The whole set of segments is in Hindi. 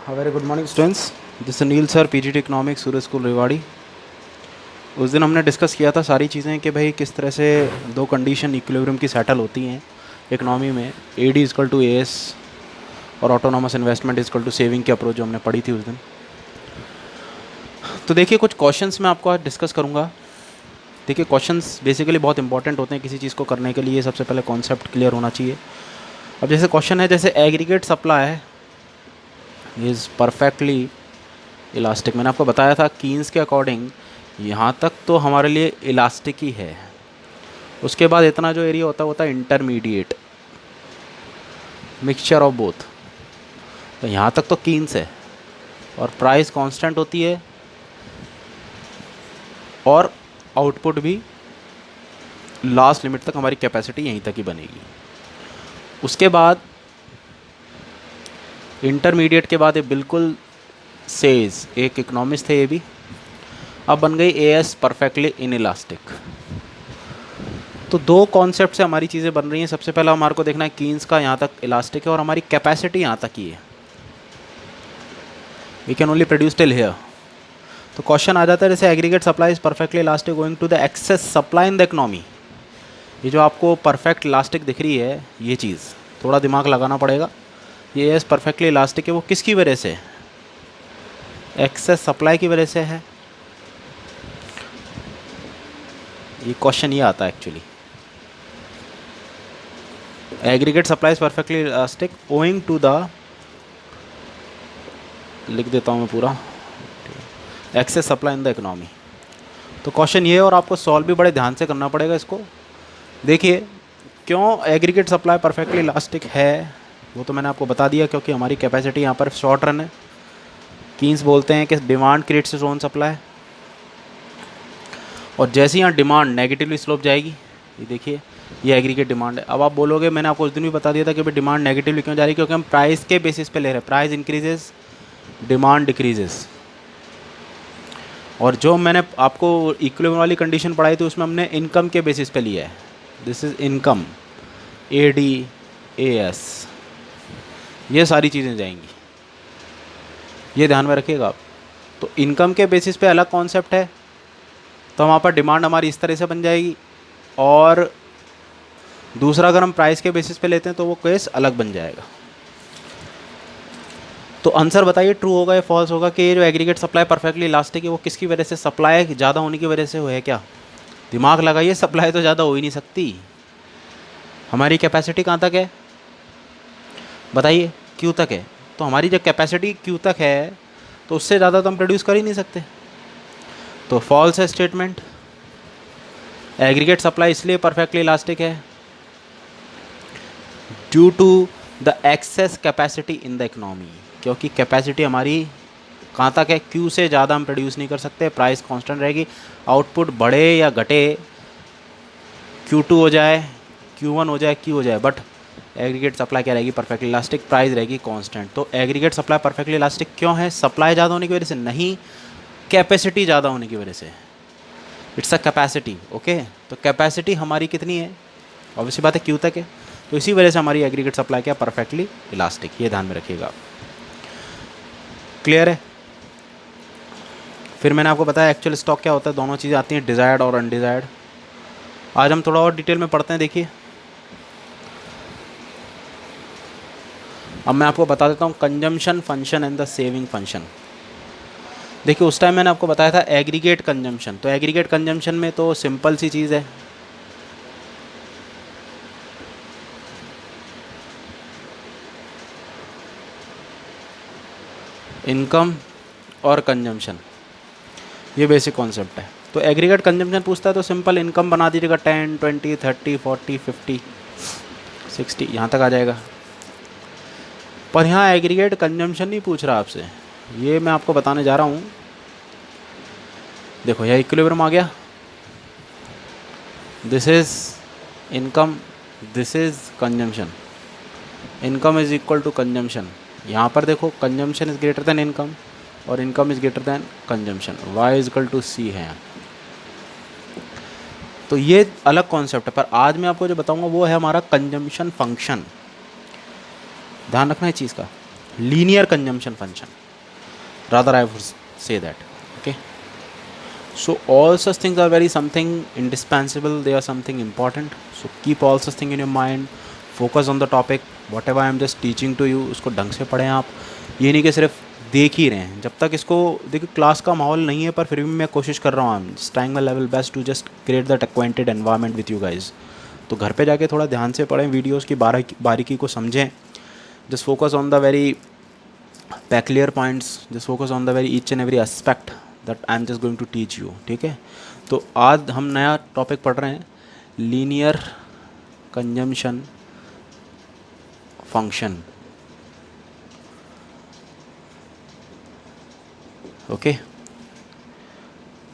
Very good morning students. This Neel sir, PGT economics, Surya school Rewari. उस दिन हमने डिस्कस किया था सारी चीज़ें कि भाई किस तरह से दो कंडीशन इक्विलिब्रियम की सेटल होती हैं इकोनॉमी में। एडी इजकल टू एस और autonomous investment equal to saving की अप्रोच जो हमने पढ़ी थी उस दिन। तो देखिए कुछ क्वेश्चंस मैं आपको आज डिस्कस करूँगा। देखिए क्वेश्चंस बेसिकली बहुत इंपॉर्टेंट होते हैं किसी चीज़ को करने के लिए। सबसे पहले कॉन्सेप्ट क्लियर होना चाहिए। अब जैसे क्वेश्चन है, जैसे aggregate supply is perfectly elastic. मैंने आपको बताया था कीन्स के अकॉर्डिंग यहाँ तक तो हमारे लिए इलास्टिक ही है। उसके बाद इतना जो एरिया होता है इंटरमीडिएट, मिक्सचर ऑफ बोथ। तो यहाँ तक तो कीन्स है और प्राइस कांस्टेंट होती है और आउटपुट भी लास्ट लिमिट तक हमारी कैपेसिटी यहीं तक ही बनेगी। उसके बाद इंटरमीडिएट के बाद ये बिल्कुल सेज, एक इकोनॉमिस्ट थे ये भी, अब बन गई एएस परफेक्टली इनइलास्टिक। तो दो कॉन्सेप्ट से हमारी चीज़ें बन रही हैं। सबसे पहला हमारे को देखना है कीन्स का यहाँ तक इलास्टिक है और हमारी कैपेसिटी यहाँ तक ही है। We can only produce till here. तो क्वेश्चन आ जाता है जैसे aggregate supply is perfectly elastic going to the excess supply in the economy. ये जो आपको परफेक्ट इलास्टिक दिख रही है, ये चीज़ थोड़ा दिमाग लगाना पड़ेगा। ये एस परफेक्टली इलास्टिक है, वो किसकी वजह से? एक्सेस सप्लाई की वजह से है। ये क्वेश्चन ये आता है actually. Aggregate supply is perfectly elastic owing to the, लिख देता हूँ मैं पूरा, excess supply in the economy. तो क्वेश्चन ये है और आपको सॉल्व भी बड़े ध्यान से करना पड़ेगा इसको। देखिए क्यों एग्रीगेट सप्लाई परफेक्टली इलास्टिक है, वो तो मैंने आपको बता दिया, क्योंकि हमारी कैपेसिटी यहाँ पर शॉर्ट रन है। कीन्स बोलते हैं कि demand creates its own supply, और जैसे यहाँ डिमांड नेगेटिवली स्लोप जाएगी, ये देखिए ये एग्रीगेट डिमांड है। अब आप बोलोगे मैंने आपको उस दिन भी बता दिया था कि भाई डिमांड नेगेटिवली क्यों जा रही है, क्योंकि हम प्राइस के बेसिस पे ले रहे हैं। Price increases, demand decreases. और जो मैंने आपको इक्विलिब्रियम वाली कंडीशन पढ़ाई थी उसमें हमने इनकम के बेसिस पे लिया है। This is income, A D A S, ये सारी चीज़ें जाएंगी, ये ध्यान में रखिएगा आप। तो इनकम के बेसिस पे अलग कॉन्सेप्ट है, तो वहाँ पर डिमांड हमारी इस तरह से बन जाएगी, और दूसरा अगर हम प्राइस के बेसिस पे लेते हैं तो वो केस अलग बन जाएगा। तो आंसर बताइए ट्रू होगा या फॉल्स होगा कि ये जो एग्रीगेट सप्लाई परफेक्टली इलास्टिक है वो किसकी वजह से? सप्लाई ज़्यादा होने की वजह से हो है क्या? दिमाग लगाइए, सप्लाई तो ज़्यादा हो ही नहीं सकती। हमारी कैपेसिटी कहाँ तक है बताइए? क्यू तक है। तो हमारी जब कैपेसिटी क्यू तक है तो उससे ज़्यादा तो हम प्रोड्यूस कर ही नहीं सकते। तो फॉल्स है स्टेटमेंट। एग्रीगेट सप्लाई इसलिए परफेक्टली इलास्टिक है due to the excess capacity in the economy, क्योंकि कैपेसिटी हमारी कहाँ तक है? क्यू से ज़्यादा हम प्रोड्यूस नहीं कर सकते। प्राइस कांस्टेंट रहेगी, आउटपुट बढ़े या घटे, Q2 हो जाए, Q1 हो जाए, Q हो जाए, बट एग्रीगेट सप्लाई क्या रहेगी? Perfectly elastic. प्राइस रहेगी कांस्टेंट। तो एग्रीगेट सप्लाई परफेक्टली इलास्टिक क्यों है? सप्लाई ज़्यादा होने की वजह से नहीं, कैपेसिटी ज़्यादा होने की वजह से। It's a capacity. ओके, तो कैपेसिटी हमारी कितनी है? ऑब्वियसली बात है क्यू तक है, तो इसी वजह से हमारी एग्रीगेट सप्लाई क्या? Perfectly elastic. ये ध्यान में रखिएगा। क्लियर है? फिर मैंने आपको बताया एक्चुअल स्टॉक क्या होता है। दोनों चीज़ें आती हैं, डिज़ायर्ड और अनडिज़ायर्ड। आज हम थोड़ा और डिटेल में पढ़ते हैं। देखिए अब मैं आपको बता देता हूँ consumption function and the saving function. देखिए उस टाइम मैंने आपको बताया था एग्रीगेट कंजम्पशन। तो एग्रीगेट कंजम्पशन में तो सिंपल सी चीज़ है, इनकम और कंजम्पशन, ये बेसिक कॉन्सेप्ट है। तो एग्रीगेट कंजम्पशन पूछता है तो सिंपल इनकम बना दीजिएगा, 10, 20, 30, 40, 50, 60, यहाँ तक आ जाएगा। पर यहाँ एग्रीगेट कंजम्पशन नहीं पूछ रहा आपसे, ये मैं आपको बताने जा रहा हूँ। देखो यह इक्विलिब्रियम आ गया, this is income, this is consumption, income is equal to consumption. यहाँ पर देखो consumption is greater than income और income is greater than consumption, y is equal to C है। तो ये अलग कॉन्सेप्ट है, पर आज मैं आपको जो बताऊंगा वो है हमारा कंजम्पशन फंक्शन। ध्यान रखना है चीज़ का। linear consumption function, rather I would say that. Okay, so all such things are very something indispensable, they are something important. So keep all such thing in your mind, focus on the topic, whatever I am just teaching to you उसको ढंग से पढ़ें आप, ये नहीं कि सिर्फ देख ही रहे हैं। जब तक इसको देखिए क्लास का माहौल नहीं है, पर फिर भी मैं कोशिश कर रहा हूँ, I am trying my level best to just create that acquainted environment with you guys. तो घर पे जाके थोड़ा ध्यान से पढ़ें, वीडियोस की बारीकी को समझें, just focus on the very peculiar points, just focus on the very each and every aspect that I am just going to teach you। ठीक है, तो आज हम नया टॉपिक पढ़ रहे हैं, linear consumption function. Okay,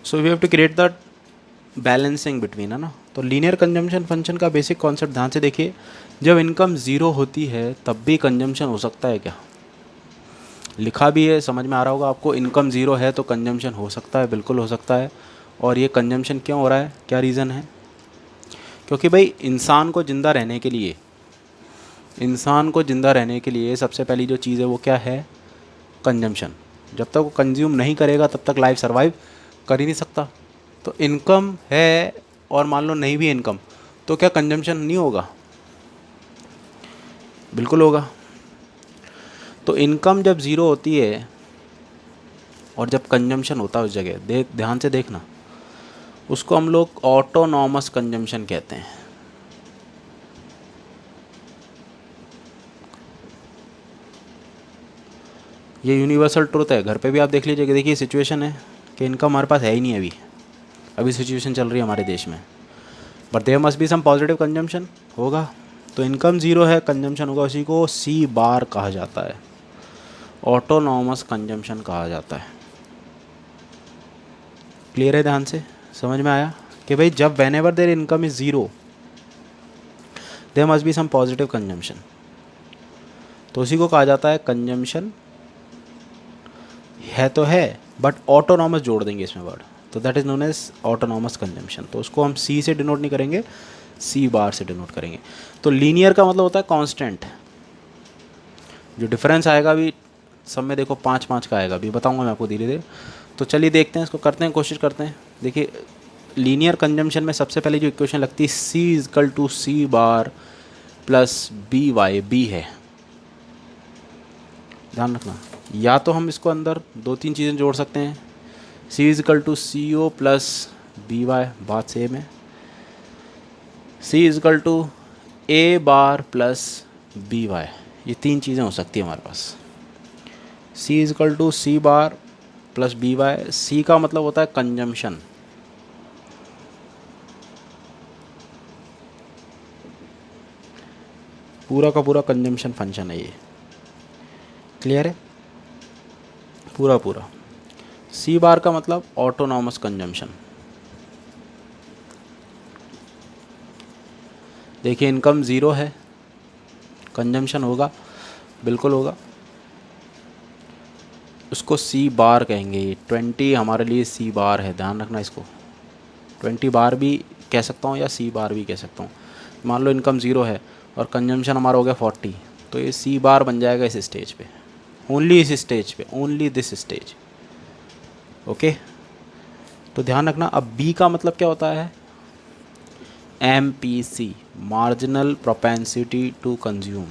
so we have to create the balancing between, है ना। तो लीनियर कंजम्पशन फंक्शन का बेसिक कॉन्सेप्ट ध्यान से देखिए, जब इनकम ज़ीरो होती है तब भी कंजम्पशन हो सकता है क्या? लिखा भी है, समझ में आ रहा होगा आपको, इनकम ज़ीरो है तो कंजम्पशन हो सकता है, बिल्कुल हो सकता है। और ये कंजम्पशन क्यों हो रहा है, क्या रीज़न है? क्योंकि भाई इंसान को ज़िंदा रहने के लिए, सबसे पहली जो चीज़ है वो क्या है? कंजम्पशन। जब तक वो कंज्यूम नहीं करेगा तब तक लाइफ सर्वाइव कर ही नहीं सकता। तो इनकम है और मान लो नहीं भी इनकम, तो क्या कंजम्पशन नहीं होगा? बिल्कुल होगा। तो इनकम जब ज़ीरो होती है और जब कंजम्पशन होता है उस जगह, ध्यान से देखना, उसको हम लोग ऑटोनॉमस कंजम्पशन कहते हैं। ये यूनिवर्सल ट्रुथ है, घर पे भी आप देख लीजिए कि देखिए सिचुएशन है कि इनकम हमारे पास है ही नहीं, अभी सिचुएशन चल रही है हमारे देश में, but there must be some positive consumption होगा। तो इनकम ज़ीरो है, कंजम्पशन होगा, उसी को सी बार कहा जाता है, ऑटोनॉमस कंजम्पशन कहा जाता है। क्लियर है? ध्यान से समझ में आया कि भाई जब whenever there income is zero there must be some positive consumption, तो उसी को कहा जाता है कंजम्पशन है तो है, बट ऑटोनॉमस जोड़ देंगे इसमें वर्ड, तो that is known as autonomous consumption. तो उसको हम सी से डिनोट नहीं करेंगे, सी बार से डिनोट करेंगे। तो लीनियर का मतलब होता है कांस्टेंट, जो डिफरेंस आएगा भी सब में देखो 5-5 का आएगा, अभी बताऊंगा मैं आपको धीरे धीरे। तो चलिए देखते हैं, इसको करते हैं, कोशिश करते हैं। देखिए लीनियर कंजम्पशन में सबसे पहले जो इक्वेशन लगती है, C is equal to C bar plus B Y, B है, ध्यान रखना। या तो हम इसको अंदर 2-3 चीज़ें जोड़ सकते हैं, C is equal to C O plus B Y, बात सेम है। C is equal to A bar plus B Y, ये 3 चीज़ें हो सकती है हमारे पास। C is equal to C bar plus B Y, C का मतलब होता है कंजम्पशन, पूरा का पूरा कंजम्पशन फंक्शन है ये, क्लियर है? पूरा। सी बार का मतलब ऑटोनॉमस कंजम्पशन। देखिए इनकम ज़ीरो है, कंजम्पशन होगा, बिल्कुल होगा, उसको सी बार कहेंगे। ये 20 हमारे लिए सी बार है, ध्यान रखना इसको, 20 बार भी कह सकता हूँ या सी बार भी कह सकता हूँ। मान लो इनकम ज़ीरो है और कंजम्पशन हमारा हो गया 40, तो ये सी बार बन जाएगा इस स्टेज पे, ओनली इस स्टेज पे, ओनली दिस स्टेज। ओके, तो ध्यान रखना। अब बी का मतलब क्या होता है? MPC, marginal propensity to consume.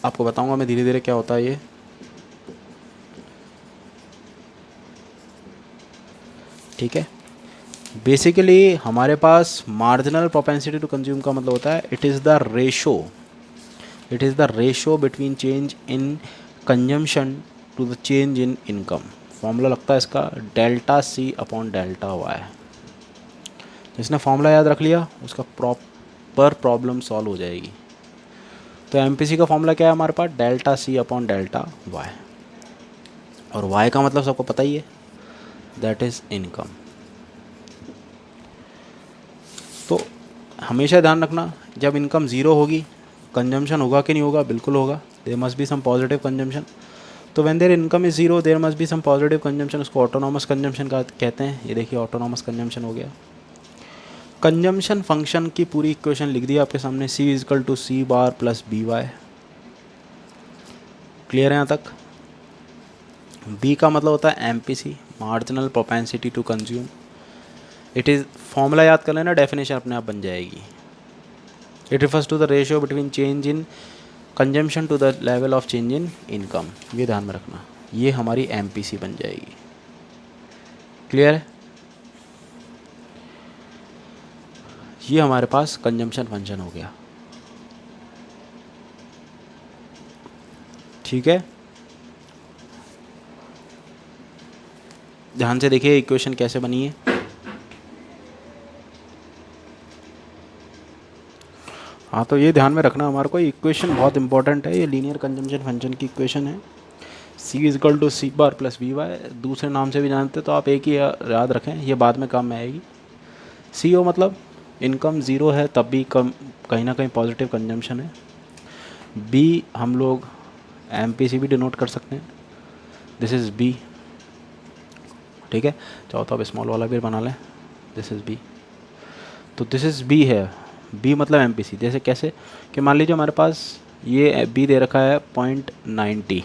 आपको बताऊंगा मैं धीरे धीरे क्या होता है ये। ठीक है, बेसिकली हमारे पास मार्जिनल प्रोपेंसिटी टू कंज्यूम का मतलब होता है it is the ratio between change in consumption to the change in income. Formula लगता है इसका delta C upon delta Y. जिसने फॉर्मूला याद रख लिया उसका प्रॉपर प्रॉब्लम सॉल्व हो जाएगी। तो MPC का फॉर्मूला क्या है हमारे पास? Delta C upon delta Y, और वाई का मतलब सबको पता ही है, दैट इज़ इनकम। तो हमेशा ध्यान रखना, जब इनकम ज़ीरो होगी कंजम्पशन होगा कि नहीं होगा? बिल्कुल होगा, there must be some positive consumption. तो when there income is zero there must be some positive consumption, उसको ऑटोनॉमस कंजम्पशन का कहते हैं। ये देखिए ऑटोनॉमस कंजम्पशन हो गया। कंजम्पशन फंक्शन की पूरी इक्वेशन लिख दी आपके सामने, C is equal to C bar plus B Y. Clear है यहाँ तक? बी का मतलब होता है MPC, marginal propensity to consume. It is, formula याद कर लेना, डेफिनेशन अपने आप बन जाएगी। It refers to the ratio between change in consumption to the level of change in income. ये ध्यान में रखना, ये हमारी एमपीसी बन जाएगी। क्लियर है? ये हमारे पास कंजम्पशन फंक्शन हो गया। ठीक है, ध्यान से देखिए इक्वेशन कैसे बनी है। हाँ, तो ये ध्यान में रखना हमारे को, इक्वेशन बहुत इंपॉर्टेंट है। ये लीनियर कंजम्पशन फंक्शन की इक्वेशन है, C equal to C bar plus we Y. दूसरे नाम से भी जानते तो आप एक ही याद रखें, ये बाद में काम में आएगी। सी ओ मतलब इनकम ज़ीरो है तब भी कम, कहीं ना कहीं पॉजिटिव कंजम्पशन है। बी हम लोग एम पी सी भी डिनोट कर सकते हैं, दिस इज़ बी। ठीक है, चाहो तो आप स्मॉल वाला भी बना लें, दिस इज़ बी। तो दिस इज़ बी है, बी मतलब एम पी सी। जैसे कैसे कि मान लीजिए हमारे पास ये बी दे रखा है 0.90,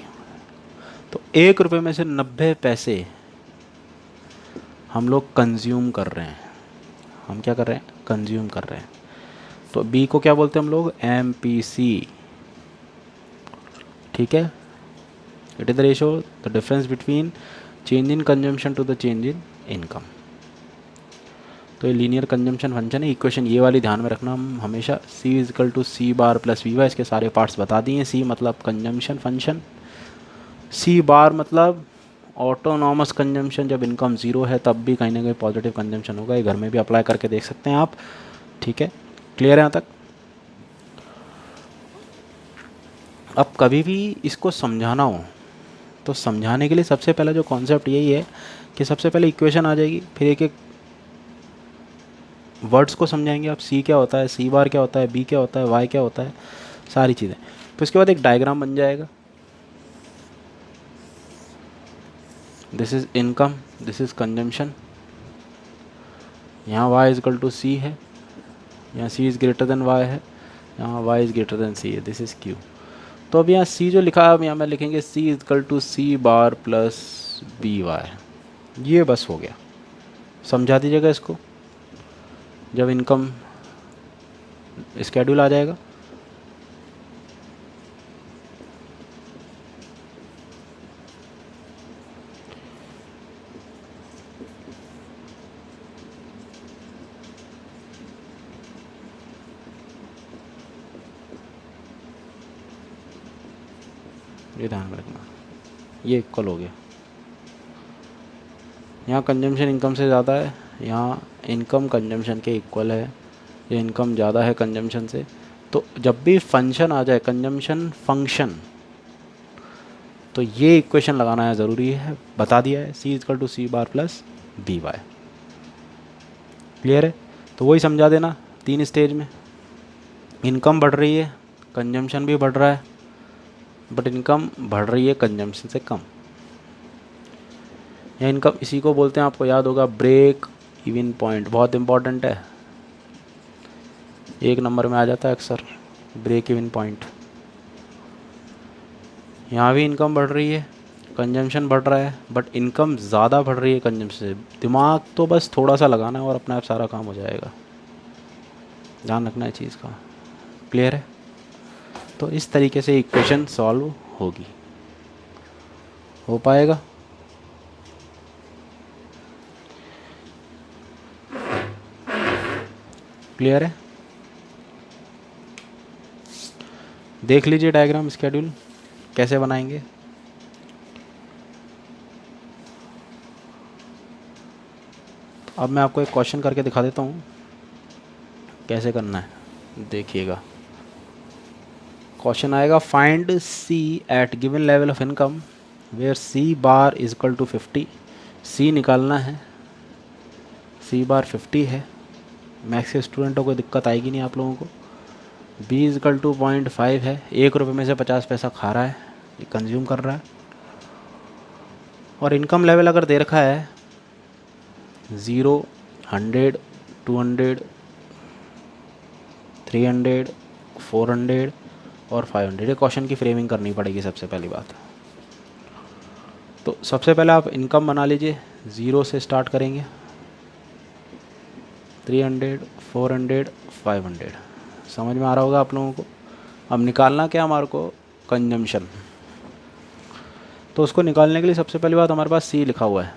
तो 1 रुपये में से 90 पैसे हम लोग कंज्यूम कर रहे हैं। हम क्या कर रहे हैं? कंज्यूम कर रहे हैं। तो बी को क्या बोलते हैं हम लोग? M P C. ठीक है, it is the ratio, the difference between change in consumption to the change in income. तो ये लीनियर कंजम्पशन फंक्शन है। इक्वेशन ये वाली ध्यान में रखना हम हमेशा, C is equal to C bar plus we Y. इसके सारे पार्ट्स बता दिए। सी मतलब कंजम्पशन फंक्शन, सी बार मतलब ऑटोनॉमस कंजम्पशन, जब इनकम ज़ीरो है तब भी कहीं ना कहीं पॉजिटिव कंजम्पशन होगा। ये घर में भी अप्लाई करके देख सकते हैं आप। ठीक है, क्लियर है यहाँ तक? अब कभी भी इसको समझाना हो तो समझाने के लिए सबसे पहला जो कॉन्सेप्ट यही है कि सबसे पहले इक्वेशन आ जाएगी, फिर एक एक वर्ड्स को समझाएंगे आप। सी क्या होता है, सी बार क्या होता है, बी क्या होता है, वाई क्या होता है, सारी चीज़ें। फिर उसके बाद एक डायग्राम बन जाएगा, this is income, this is consumption. यहाँ y is equal to C है, यहाँ c is greater than y है, यहाँ y is greater than c है, दिस इज़ q। तो अब यहाँ c जो लिखा है, अब यहाँ में लिखेंगे c is equal to C bar plus B Y. ये बस हो गया, समझा दीजिएगा इसको जब इनकम स्केड्यूल आ जाएगा। ये ध्यान में रखना, ये इक्वल हो गया। यहाँ कंजम्पशन इनकम से ज़्यादा है, यहाँ इनकम कंजम्पशन के इक्वल है, ये इनकम ज़्यादा है कंजम्पशन से। तो जब भी फंक्शन आ जाए कंजम्पशन फंक्शन, तो ये इक्वेशन लगाना है ज़रूरी है, बता दिया है, C is equal to C bar plus B Y. Clear है? तो वही समझा देना 3 स्टेज में। इनकम बढ़ रही है, कंजम्पशन भी बढ़ रहा है, बट इनकम बढ़ रही है कंजम्पशन से कम। या इनकम, इसी को बोलते हैं, आपको याद होगा, ब्रेक इवन पॉइंट। बहुत इंपॉर्टेंट है, 1 नंबर में आ जाता है अक्सर, ब्रेक इवन पॉइंट। यहाँ भी इनकम बढ़ रही है, कंजम्पशन बढ़ रहा है, बट इनकम ज़्यादा बढ़ रही है कंजम्पशन से। दिमाग तो बस थोड़ा सा लगाना है और अपने आप सारा काम हो जाएगा। ध्यान रखना है चीज़ का। क्लियर है? तो इस तरीके से इक्वेशन सॉल्व होगी, हो पाएगा। क्लियर है? देख लीजिए डायग्राम स्केड्यूल कैसे बनाएंगे। अब मैं आपको एक क्वेश्चन करके दिखा देता हूँ कैसे करना है, देखिएगा। क्वेश्चन आएगा, find C at given level of income where C bar is equal to 50। C निकालना है, सी बार 50 है। मैथ्स के स्टूडेंटों को दिक्कत आएगी नहीं आप लोगों को। बी इज इक्वल टू 0.5 है, 1 रुपये में से 50 पैसा खा रहा है, ये कंज्यूम कर रहा है। और इनकम लेवल अगर दे रखा है 0, 100, 200, 300, 400, और 500। ये क्वेश्चन की फ्रेमिंग करनी पड़ेगी सबसे पहली बात। तो सबसे पहले आप इनकम बना लीजिए, 0 से स्टार्ट करेंगे, 300, 400, 500। समझ में आ रहा होगा आप लोगों को। अब निकालना क्या हमारे को, कंजम्पशन। तो उसको निकालने के लिए सबसे पहली बात हमारे पास सी लिखा हुआ है।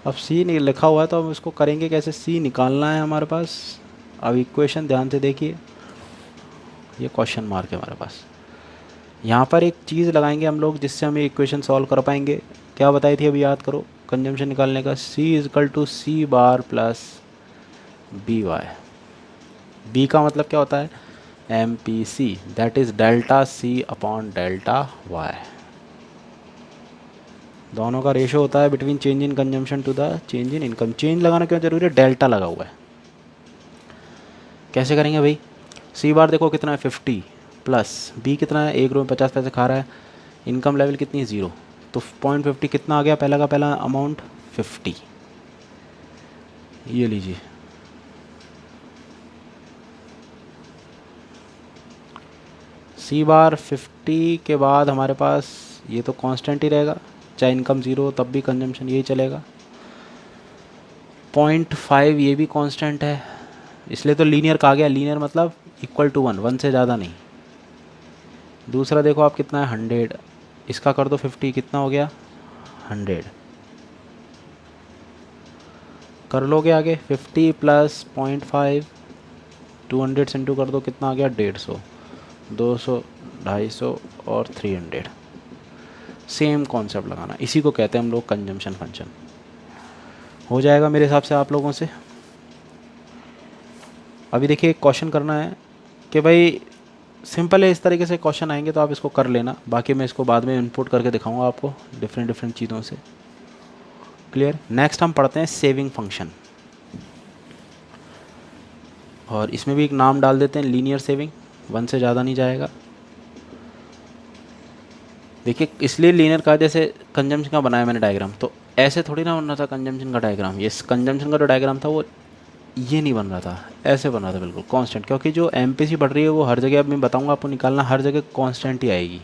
अब सी नहीं लिखा हुआ है तो हम इसको करेंगे कैसे, सी निकालना है हमारे पास। अब इक्वेशन ध्यान से देखिए, ये क्वेश्चन मार्क है हमारे पास। यहाँ पर एक चीज़ लगाएंगे हम लोग जिससे हम ये इक्वेशन सॉल्व कर पाएंगे। क्या बताई थी अभी याद करो, कंजम्पशन निकालने का, C is equal to C bar plus B Y. B का मतलब क्या होता है, M P C, that is delta C upon delta Y. दोनों का रेशो होता है between change in consumption to the change in income. Change लगाना क्यों जरूरी है, डेल्टा लगा हुआ है। कैसे करेंगे भाई, सी बार देखो कितना है 50 प्लस बी कितना है, 1 रुपये 50 पैसे खा रहा है, इनकम लेवल कितनी है 0, तो 0.50 कितना आ गया, पहला का पहला अमाउंट 50। ये लीजिए, सी बार 50 के बाद हमारे पास ये तो कांस्टेंट ही रहेगा, चाहे इनकम 0 हो तब भी कंजम्पशन यही चलेगा। 0.5 ये भी कांस्टेंट है, इसलिए तो लीनियर कहा गया। लीनियर मतलब इक्वल टू 1, 1 से ज़्यादा नहीं। दूसरा देखो आप कितना है 100, इसका कर दो 50, कितना हो गया 100। कर लोगे आगे 50 प्लस 0.5, 200 से इंटू कर दो, कितना आ गया 150, 200, 250 और 300। सेम कॉन्सेप्ट लगाना, इसी को कहते हैं हम लोग कंजम्पशन फंक्शन। हो जाएगा मेरे हिसाब से आप लोगों से। अभी देखिए एक क्वेश्चन करना है कि भाई सिंपल है, इस तरीके से क्वेश्चन आएंगे तो आप इसको कर लेना, बाकी मैं इसको बाद में इनपुट करके दिखाऊंगा आपको डिफरेंट चीज़ों से। क्लियर। नेक्स्ट हम पढ़ते हैं सेविंग फंक्शन, और इसमें भी एक नाम डाल देते हैं लीनियर सेविंग, 1 से ज़्यादा नहीं जाएगा। देखिए इसलिए लीनियर का, जैसे कंजम्पशन का बनाया मैंने डायग्राम, तो ऐसे थोड़ी ना बन रहा था कंजम्पशन का डायग्राम। ये कंजम्पशन का जो डायग्राम था वो ये नहीं बन रहा था, ऐसे बन रहा था बिल्कुल कांस्टेंट, क्योंकि जो एमपीसी बढ़ रही है वो हर जगह, अब मैं बताऊंगा आपको निकालना, हर जगह कांस्टेंट ही आएगी,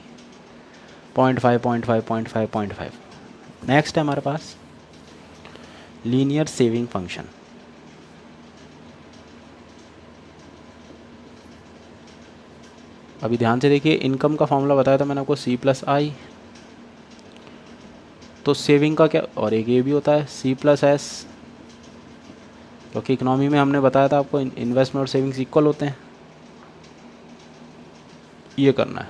0.5, 0.5, 0.5, 0.5। नेक्स्ट है हमारे पास लीनियर सेविंग फंक्शन। अभी ध्यान से देखिए, इनकम का फॉर्मूला बताया था मैंने आपको, सी प्लस आई। तो सेविंग का क्या, और एक ये भी होता है सी प्लस एस, क्योंकि इकोनॉमी में हमने बताया था आपको इन्वेस्टमेंट और सेविंग्स इक्वल होते हैं। ये करना है।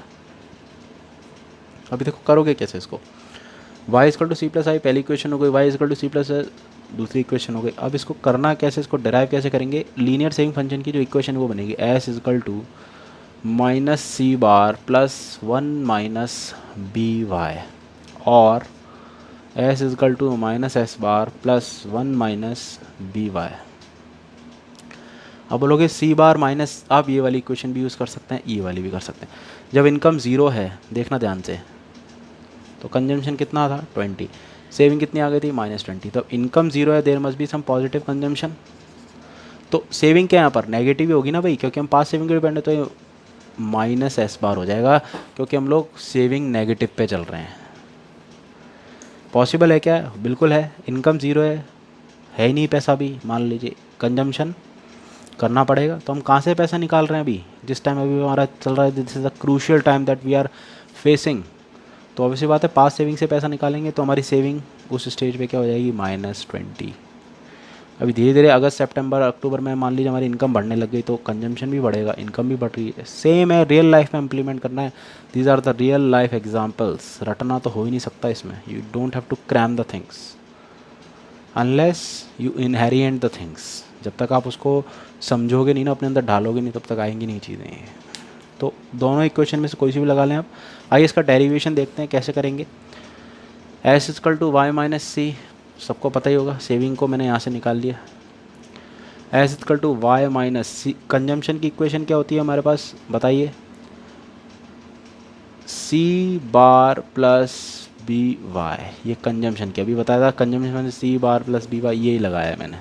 अभी देखो करोगे कैसे इसको, y equal to C plus I पहली इक्वेशन हो गई, y equal to C plus दूसरी इक्वेशन हो गई। अब इसको करना कैसे, इसको डिराइव कैसे करेंगे, लीनियर सेविंग फंक्शन की जो इक्वेशन वो बनेगी, s equal to minus C bar plus 1 minus B Y, और s equal to minus S bar plus 1 minus B Y. अब बोलोगे सी बार माइनस, आप ये वाली इक्वेशन भी यूज़ कर सकते हैं, ये वाली भी कर सकते हैं। जब इनकम 0 है, देखना ध्यान से, तो कंजम्पशन कितना था 20, सेविंग कितनी आ गई थी -20। तो इनकम 0 है, there must be some positive consumption. तो सेविंग क्या यहाँ पर नेगेटिव ही होगी ना भाई, क्योंकि हम पास सेविंग के डिपेंड है, तो माइनस एस बार हो जाएगा, क्योंकि हम लोग सेविंग नेगेटिव पे चल रहे हैं। पॉसिबल है क्या, बिल्कुल है। इनकम 0 है ही नहीं पैसा भी, मान लीजिए कंजम्पशन करना पड़ेगा, तो हम कहाँ से पैसा निकाल रहे हैं अभी, जिस टाइम अभी हमारा चल रहा है, this is the crucial time that we are facing. तो ऑब्वियसली बात है, पास सेविंग से पैसा निकालेंगे तो हमारी सेविंग उस स्टेज पे क्या हो जाएगी -20। अभी धीरे धीरे अगस्त सितंबर अक्टूबर में मान लीजिए हमारी इनकम बढ़ने लग गई, तो कंजम्पशन भी बढ़ेगा, इनकम भी बढ़ रही है। सेम है, रियल लाइफ में इम्प्लीमेंट करना है। These are the real life examples, रटना तो हो ही नहीं सकता इसमें। You don't have to cram the things unless you inherent the things. जब तक आप उसको समझोगे नहीं ना, अपने अंदर ढालोगे नहीं, तब तक आएंगी नहीं चीज़ें। तो दोनों इक्वेशन में से कोई सी भी लगा लें आप। आइए इसका डेरिवेशन देखते हैं कैसे करेंगे। S equal to Y minus C, सबको पता ही होगा, सेविंग को मैंने यहाँ से निकाल लिया। S equal to Y minus C, consumption की इक्वेशन क्या होती है हमारे पास बताइए, C bar plus B Y. ये कंजम्पशन की अभी बताया था, कंजम्पशन मैंने C bar plus B Y यही लगाया है मैंने,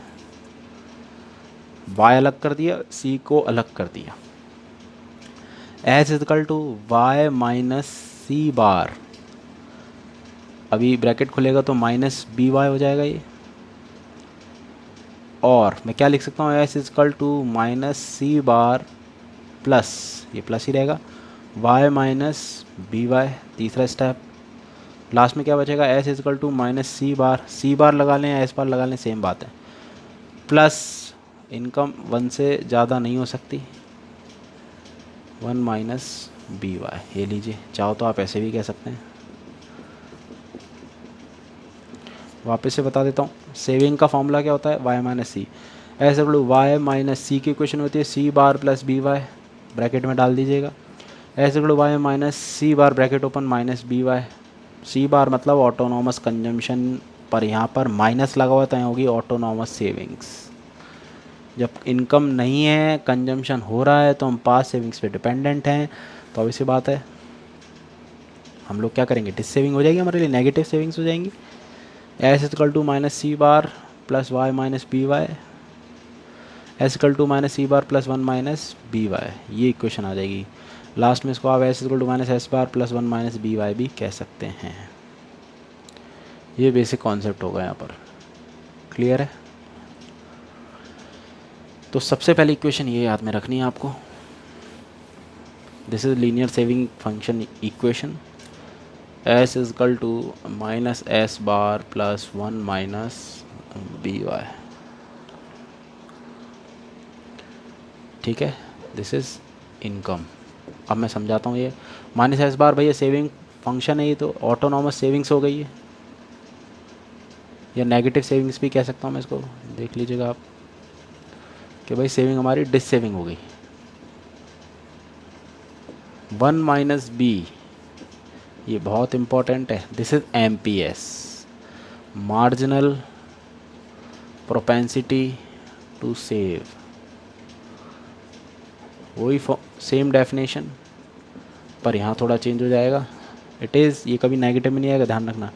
वाई अलग कर दिया, सी को अलग कर दिया। S is equal to Y minus C bar, अभी ब्रैकेट खुलेगा तो माइनस बी वाई हो जाएगा ये, और मैं क्या लिख सकता हूँ, S is equal to minus C bar plus, ये प्लस ही रहेगा, वाई माइनस बी वाई, तीसरा स्टेप। लास्ट में क्या बचेगा, S is equal to minus C bar लगा लें या एस बार लगा लें सेम बात है, प्लस इनकम 1 से ज़्यादा नहीं हो सकती, 1 माइनस बी वाई, ये लीजिए, चाहो तो आप ऐसे भी कह सकते हैं। वापस से बता देता हूँ, सेविंग का फॉर्मूला क्या होता है, Y minus C, S equal to Y minus C की इक्वेशन होती है C bar plus B Y, bracket में डाल दीजिएगा, S equal to Y minus C bar bracket open minus B Y, C bar मतलब ऑटोनॉमस कंजम्पशन, पर यहाँ पर माइनस लगा हुआ है, होगी ऑटोनॉमस सेविंग्स। जब इनकम नहीं है, कंजम्पशन हो रहा है, तो हम पास सेविंग्स पे डिपेंडेंट हैं, तो obvious सी बात है हम लोग क्या करेंगे, डिस सेविंग हो जाएगी हमारे लिए, नेगेटिव सेविंग्स हो जाएंगी। S equal to minus C bar plus Y minus B Y, S equal to minus C bar plus 1 minus B Y, ये इक्वेशन आ जाएगी। लास्ट में इसको आप S equal to minus S bar plus 1 minus B Y भी कह सकते हैं। ये बेसिक कॉन्सेप्ट होगा यहाँ पर, क्लियर है। तो सबसे पहली इक्वेशन ये याद में रखनी है आपको, this is linear saving function equation, S is equal to minus S bar plus 1 minus B Y, ठीक है, दिस इज इनकम। अब मैं समझाता हूँ, ये माइनस एस बार भैया सेविंग फंक्शन है, ये तो ऑटोनॉमस सेविंग्स हो गई है, या नेगेटिव सेविंग्स भी कह सकता हूँ मैं इसको, देख लीजिएगा आप कि भाई सेविंग हमारी डिस सेविंग हो गई। 1 माइनस बी, ये बहुत इंपॉर्टेंट है, this is MPS, marginal propensity to save, वही सेम डेफिनेशन, पर यहाँ थोड़ा चेंज हो जाएगा। इट इज़, ये कभी नेगेटिव में नहीं आएगा, ध्यान रखना,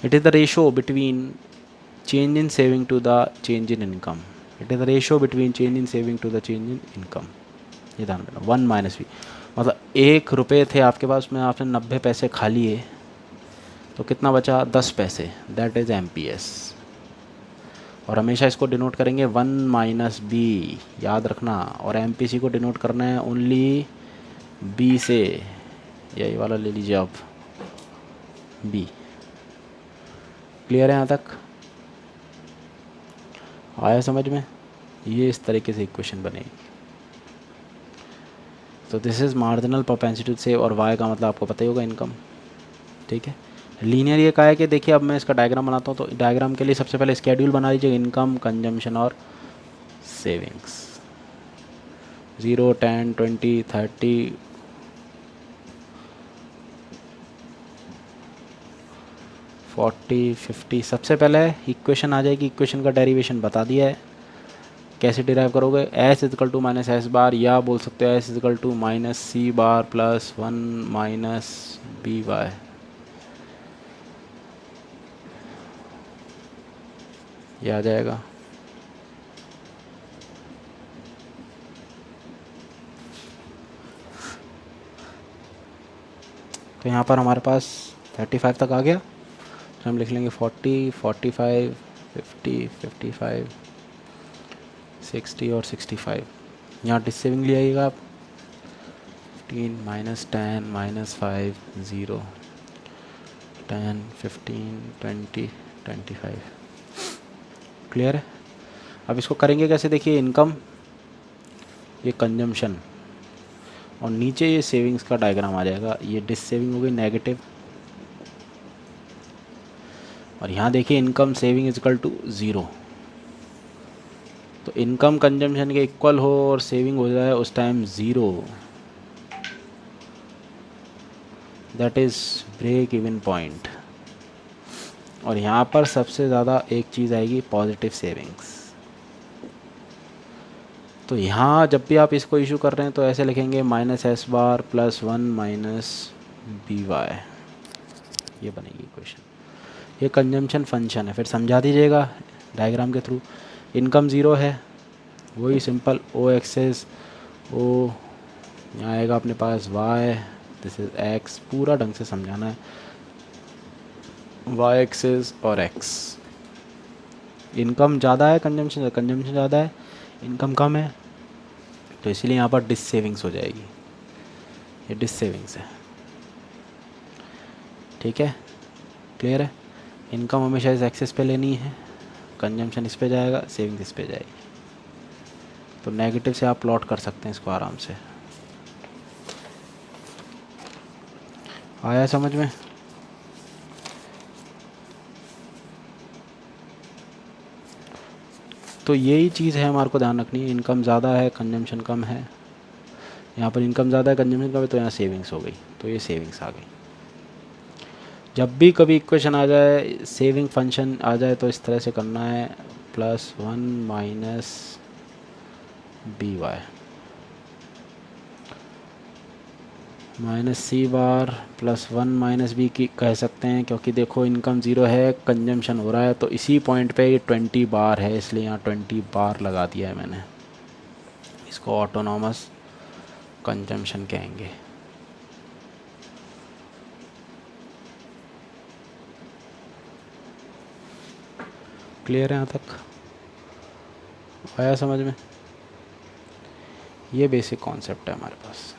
it is the ratio between change in saving to the change in income, it is the ratio between change in saving to the change in income, ये ध्यान रखना। 1 माइनस बी मतलब 1 रुपये थे आपके पास में, आपने 90 पैसे खा लिए, तो कितना बचा, 10 पैसे, दैट इज़ एमपीएस। और हमेशा इसको डिनोट करेंगे 1 माइनस बी, याद रखना, और एमपीसी को डिनोट करना है ओनली बी से, यही वाला ले लीजिए आप, बी। क्लियर है यहाँ तक, आया समझ में, ये इस तरीके से इक्वेशन बनेगी। तो दिस इज़ मार्जिनल प्रोपेंसिटी से, और वाई का मतलब आपको पता ही होगा, इनकम, ठीक है। लीनियर ये कहा है कि देखिए, अब मैं इसका डायग्राम बनाता हूँ, तो डायग्राम के लिए सबसे पहले स्केड्यूल बना लीजिए, इनकम, कंजम्पशन और सेविंग्स, 0, 10, 20, 30, 40, 50। सबसे पहले इक्वेशन आ जाएगी, इक्वेशन का डेरिवेशन बता दिया है, कैसे डिराइव करोगे, S is equal to minus S bar, या बोल सकते हो S is equal to minus C bar plus 1 minus B Y, ये आ जाएगा। तो यहाँ पर हमारे पास 35 तक आ गया, तो हम लिख लेंगे 40, 45, 50, 55, 60 और 65। यहाँ डिस सेविंग ले आइएगा आप, 15 माइनस 10 माइनस 5 0, 10, 15, 20, 25। क्लियर है। अब इसको करेंगे कैसे, देखिए, इनकम, ये कंजम्पशन, और नीचे ये सेविंग्स का डायग्राम आ जाएगा, ये डिस सेविंग हो गई नेगेटिव, और यहाँ देखिए income saving is equal to 0। तो इनकम कंजम्पशन के इक्वल हो और सेविंग हो जाए उस time 0, that is break even point. और यहाँ पर सबसे ज़्यादा एक चीज़ आएगी, पॉजिटिव सेविंग्स। तो यहाँ जब भी आप इसको इशू कर रहे हैं तो ऐसे लिखेंगे minus S bar plus 1 minus B Y, ये बनेगी इक्वेशन। ये कंजम्पशन फंक्शन है, फिर समझा दीजिएगा डायग्राम के थ्रू। इनकम 0 है, वही सिंपल ओ एक्सेस ओ यहाँ आएगा अपने पास y, दिस इज x, पूरा ढंग से समझाना है। y एक्सिस और x, इनकम ज़्यादा है, कंजम्पशन ज़्यादा है, इनकम कम है, तो इसलिए यहाँ पर डिस सेविंग्स हो जाएगी, ये डिस सेविंग्स है। ठीक है, क्लियर है। इनकम हमेशा इस एक्सेस पे लेनी है, कंजम्पशन इस पे जाएगा, सेविंग्स इस पे जाएगी। तो नेगेटिव से आप प्लॉट कर सकते हैं इसको आराम से। आया समझ में? तो यही चीज़ है हमारे को ध्यान रखनी है, इनकम ज़्यादा है, कंजम्पशन कम है। यहाँ पर इनकम ज़्यादा है, कंजम्पशन कम है, तो यहाँ सेविंग्स हो गई, तो ये सेविंग्स आ गई। जब भी कभी इक्वेशन आ जाए, सेविंग फंक्शन आ जाए, तो इस तरह से करना है, +1 minus B Y minus C बार +1 माइनस बी की कह सकते हैं, क्योंकि देखो इनकम ज़ीरो है, कंजम्पशन हो रहा है, तो इसी पॉइंट पे ये 20 बार है, इसलिए यहाँ 20 बार लगा दिया है मैंने। इसको ऑटोनॉमस कंजम्पशन कहेंगे। क्लियर है यहाँ तक? आया समझ में? ये बेसिक कॉन्सेप्ट है हमारे पास।